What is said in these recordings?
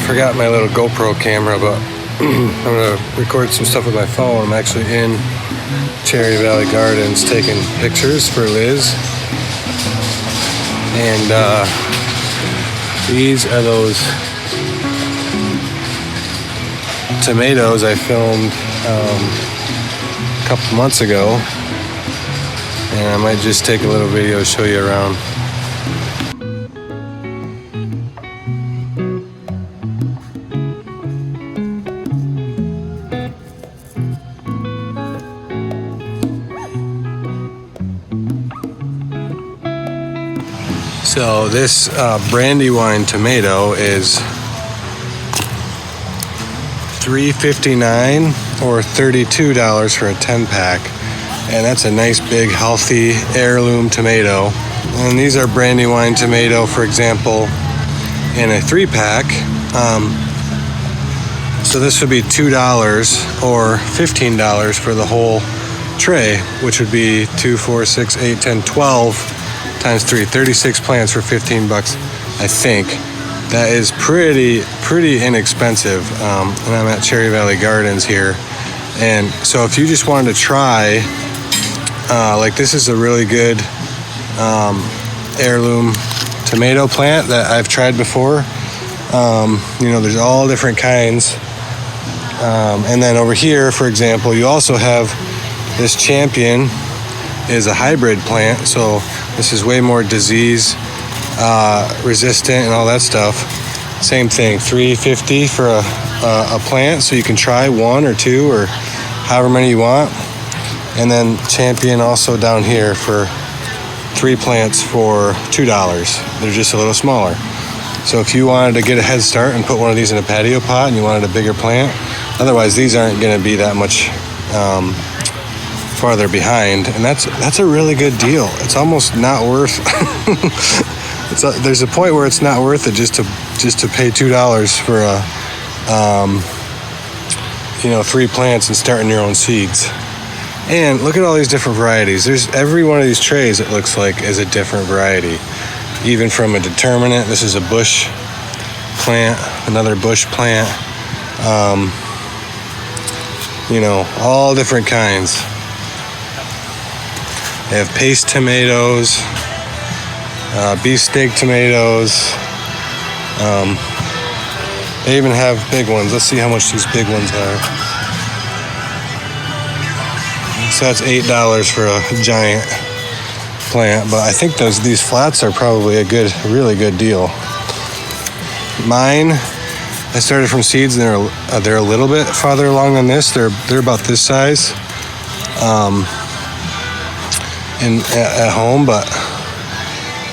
forgot my little GoPro camera, but I'm gonna record some stuff with my phone. I'm actually in Cherry Valley Gardens taking pictures for Liz. And these are those tomatoes I filmed a couple months ago. And I might just take a little video to show you around. So this Brandywine tomato is $3.59 or $32 for a 10-pack. And that's a nice, big, healthy heirloom tomato. And these are Brandywine tomato, for example, in a 3-pack. So this would be $2 or $15 for the whole tray, which would be 2, 4, 6, 8, 10, 12 times 3, 36 plants for $15, I think. That is pretty inexpensive. And I'm at Cherry Valley Gardens here. And so if you just wanted to try, like this is a really good heirloom tomato plant that I've tried before. You know, there's all different kinds. And then over here, for example, you also have this Champion is a hybrid plant. So this is way more disease resistant and all that stuff. Same thing, $3.50 for a plant. So you can try 1 or 2 or however many you want. And then Champion also down here for 3 plants for $2. They're just a little smaller. So if you wanted to get a head start and put one of these in a patio pot and you wanted a bigger plant, otherwise these aren't going to be that much farther behind. And that's a really good deal. It's almost not worth. There's a point where it's not worth it just to pay $2 for a 3 plants and starting your own seeds. And look at all these different varieties. There's every one of these trays, it looks like, is a different variety. Even from a determinate, this is a bush plant, another bush plant. All different kinds. They have paste tomatoes, beefsteak tomatoes. They even have big ones. Let's see how much these big ones are. So that's $8 for a giant plant, but I think these flats are probably a really good deal. Mine, I started from seeds, and they're a little bit farther along than this. They're about this size, at home. But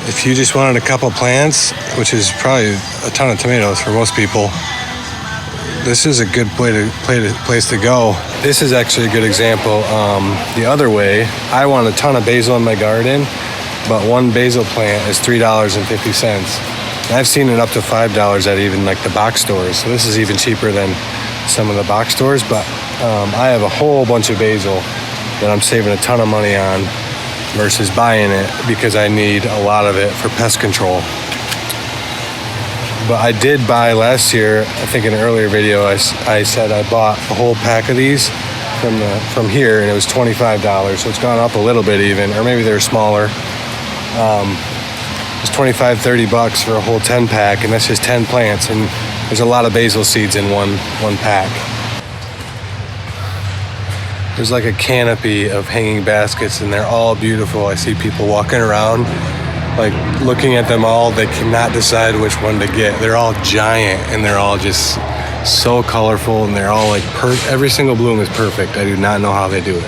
if you just wanted a couple plants, which is probably a ton of tomatoes for most people, this is a good place to go. This is actually a good example. The other way, I want a ton of basil in my garden, but one basil plant is $3.50. And I've seen it up to $5 at even like the box stores. So this is even cheaper than some of the box stores. But I have a whole bunch of basil that I'm saving a ton of money on versus buying it because I need a lot of it for pest control. But I did buy last year, I think in an earlier video, I said I bought a whole pack of these from here, and it was $25. So it's gone up a little bit even, or maybe they're smaller. It's $25-$30 for a whole 10-pack, and that's just 10 plants. And there's a lot of basil seeds in one pack. There's like a canopy of hanging baskets, and they're all beautiful. I see people walking around, like looking at them all. They cannot decide which one to get. They're all giant, and they're all just so colorful, and they're all like every single bloom is perfect. I do not know how they do it.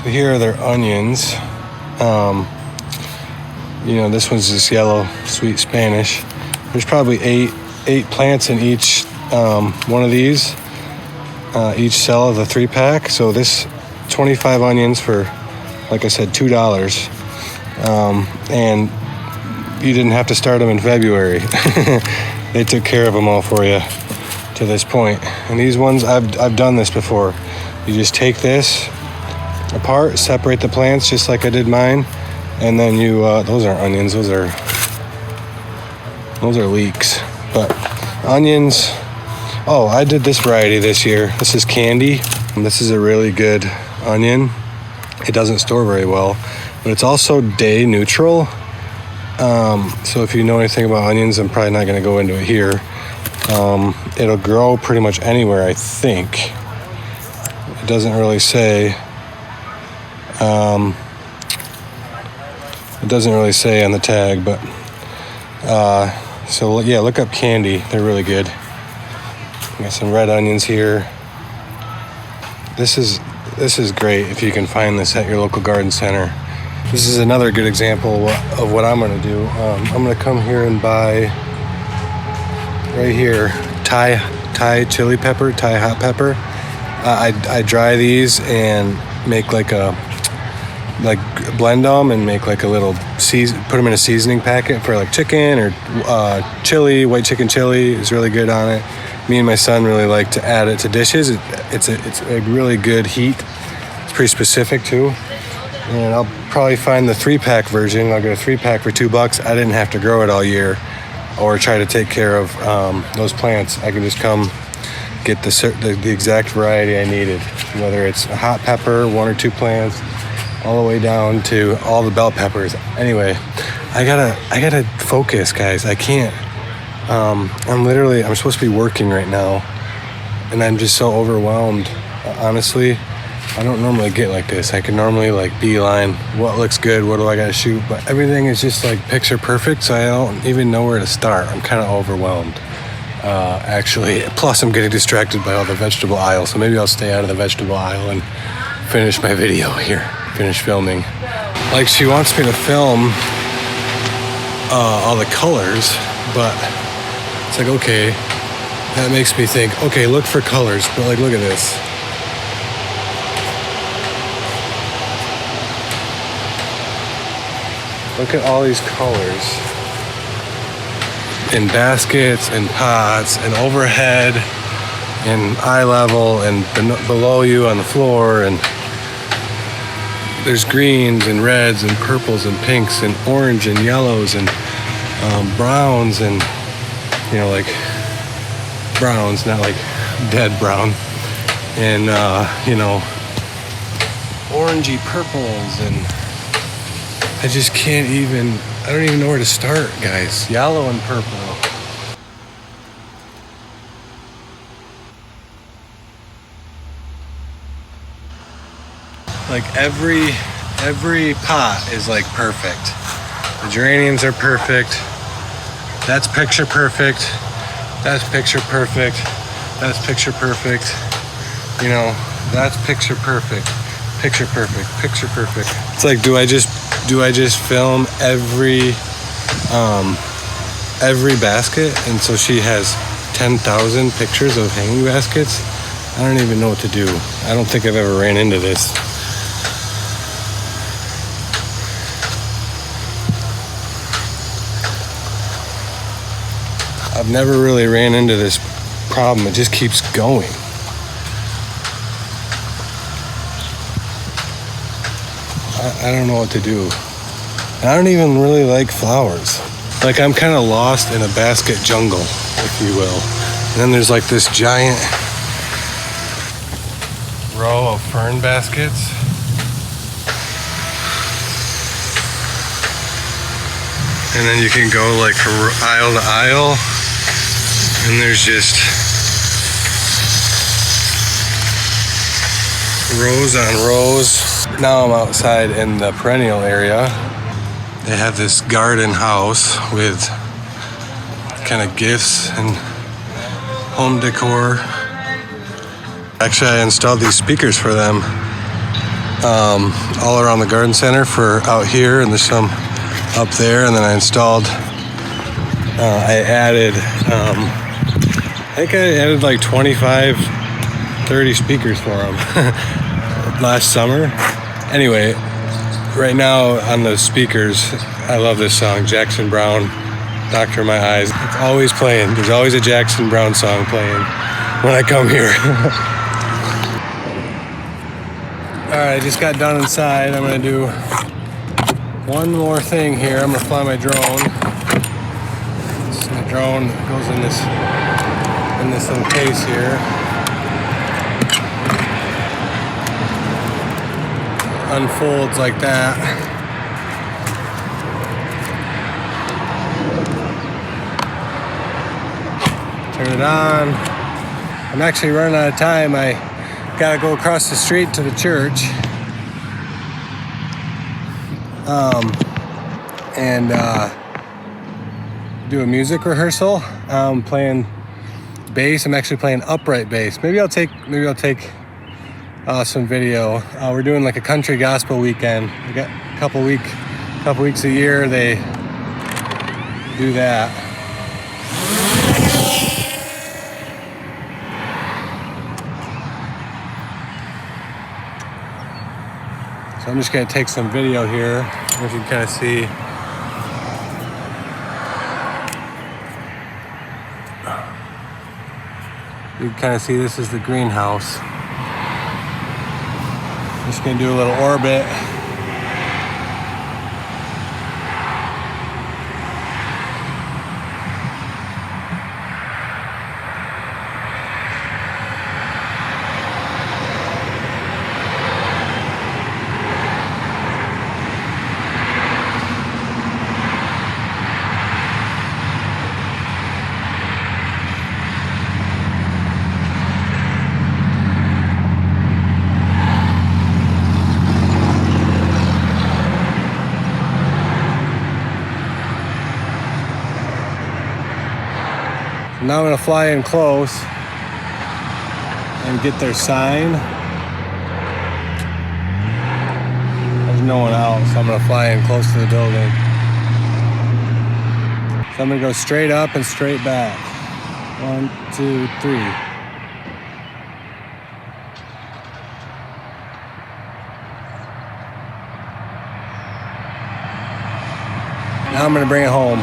So here are their onions. This one's just yellow sweet Spanish. There's probably eight plants in each one of these. Each cell of the 3-pack. So this 25 onions for, like I said, $2. And you didn't have to start them in February. They took care of them all for you to this point. And these ones, I've done this before. You just take this, apart, separate the plants just like I did mine, and then you, those aren't onions, those are leeks. But onions, oh, I did this variety this year. This is candy. This is a really good onion. It doesn't store very well, but it's also day neutral. So if you know anything about onions, I'm probably not going to go into it here. It'll grow pretty much anywhere, I think. It doesn't really say. It doesn't really say on the tag, but so yeah, look up candy. They're really good. Got some red onions here. This is great if you can find this at your local garden center. This is another good example of what I'm going to do. I'm going to come here and buy right here Thai chili pepper, Thai hot pepper. I dry these and make blend them and make like a little put them in a seasoning packet for like chicken or chili. White chicken chili is really good on it. Me and my son really like to add it to dishes. It's a really good heat. It's pretty specific too. And I'll probably find the 3-pack version. I'll get a 3-pack for $2. I didn't have to grow it all year or try to take care of those plants. I can just come get the exact variety I needed, whether it's a hot pepper, 1 or 2 plants, all the way down to all the bell peppers. Anyway, I gotta focus, guys. I can't. I'm supposed to be working right now, and I'm just so overwhelmed. Honestly, I don't normally get like this. I can normally like beeline what looks good, what do I gotta shoot, but everything is just like picture perfect, so I don't even know where to start. I'm kind of overwhelmed, actually. Plus, I'm getting distracted by all the vegetable aisle, so maybe I'll stay out of the vegetable aisle and finish my video here, finish filming. Like, she wants me to film all the colors, but it's like, okay, that makes me think, okay, look for colors, but like, look at this. Look at all these colors in baskets and pots and overhead and eye level and below you on the floor, and there's greens and reds and purples and pinks and orange and yellows and browns and, you know, like browns, not like dead brown, and you know, orangey purples, and I just can't even, I don't even know where to start, guys. Yellow and purple. Like every pot is like perfect. The geraniums are perfect. That's picture perfect. That's picture perfect. That's picture perfect. You know, that's picture perfect. Picture perfect. Picture perfect. It's like, do I just film every basket? And so she has 10,000 pictures of hanging baskets. I don't even know what to do. I don't think I've ever ran into this. I've never really ran into this problem. It just keeps going. I don't know what to do. I don't even really like flowers. Like, I'm kind of lost in a basket jungle, if you will. And then there's like this giant row of fern baskets. And then you can go like from aisle to aisle. And there's just rows on rows. Now I'm outside in the perennial area. They have this garden house with kind of gifts and home decor. Actually, I installed these speakers for them all around the garden center for out here, and there's some up there. And then I installed, I added like 25, 30 speakers for them last summer. Anyway, right now on the speakers, I love this song, Jackson Browne, Doctor in My Eyes. It's always playing. There's always a Jackson Browne song playing when I come here. All right, I just got done inside. I'm gonna do one more thing here. I'm gonna fly my drone. My drone goes in this little case here. Unfolds like that. Turn it on. I'm actually running out of time. I gotta go across the street to the church. And do a music rehearsal. I'm playing bass. I'm actually playing upright bass. Maybe I'll take some video. We're doing like a country gospel weekend. We got a couple weeks a year they do that. So I'm just gonna take some video here. If you can kind of see. You can kind of see this is the greenhouse. Just gonna do a little orbit. Now I'm gonna fly in close and get their sign. There's no one out, so I'm gonna fly in close to the building. So I'm gonna go straight up and straight back. 1, 2, 3. Now I'm gonna bring it home.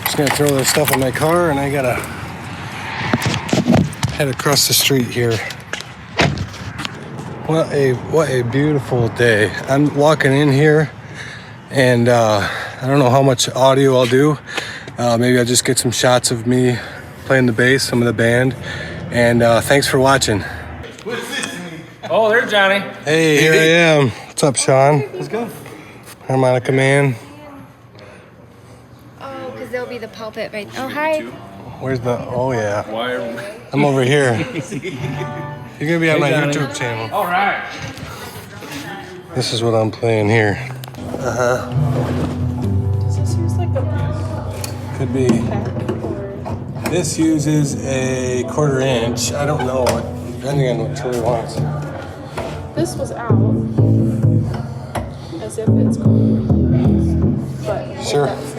Just gonna throw this stuff in my car and I gotta head across the street here. What a beautiful day. I'm walking in here and I don't know how much audio I'll do. Maybe I'll just get some shots of me playing the bass, some of the band. And thanks for watching. Oh, there's Johnny. Hey, here I am. What's up, Sean? Let's go. Harmonica man. Oh, because there'll be the pulpit right. Oh, hi. Where's the? Oh yeah. Why are we... I'm over here. You're gonna be on my YouTube channel. All right. This is what I'm playing here. Does this use like a Could be. pack or? This uses a 1/4 inch. I don't know. Depending on what Troy wants. This was out as if it's cold. But Sure. that's